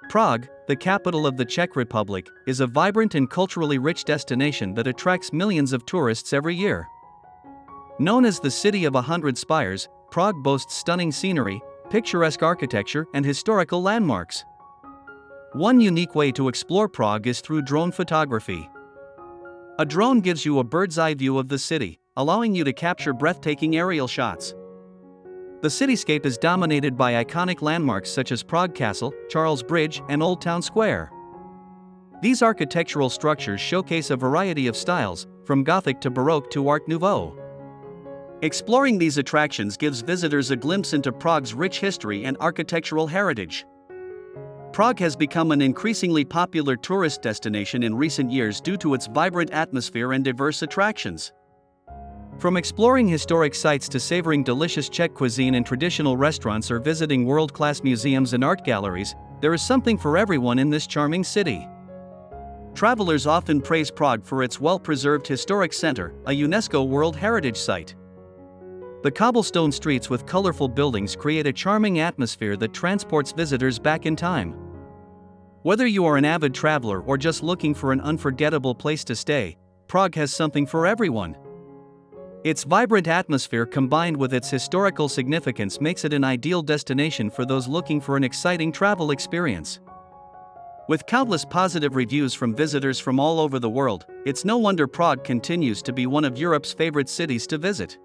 Prague, the capital of the Czech Republic, is a vibrant and culturally rich destination that attracts millions of tourists every year. Known as the City of 100 Spires, Prague boasts stunning scenery, picturesque architecture, and historical landmarks. One unique way to explore Prague is through drone photography. A drone gives you a bird's-eye view of the city, allowing you to capture breathtaking aerial shots. The cityscape is dominated by iconic landmarks such as Prague Castle, Charles Bridge, and Old Town Square. These architectural structures showcase a variety of styles, from Gothic to Baroque to Art Nouveau. Exploring these attractions gives visitors a glimpse into Prague's rich history and architectural heritage. Prague has become an increasingly popular tourist destination in recent years due to its vibrant atmosphere and diverse attractions. From exploring historic sites to savoring delicious Czech cuisine in traditional restaurants or visiting world-class museums and art galleries, there is something for everyone in this charming city. Travelers often praise Prague for its well-preserved historic center, a UNESCO World Heritage Site. The cobblestone streets with colorful buildings create a charming atmosphere that transports visitors back in time. Whether you are an avid traveler or just looking for an unforgettable place to stay, Prague has something for everyone. Its vibrant atmosphere combined with its historical significance makes it an ideal destination for those looking for an exciting travel experience. With countless positive reviews from visitors from all over the world, it's no wonder Prague continues to be one of Europe's favorite cities to visit.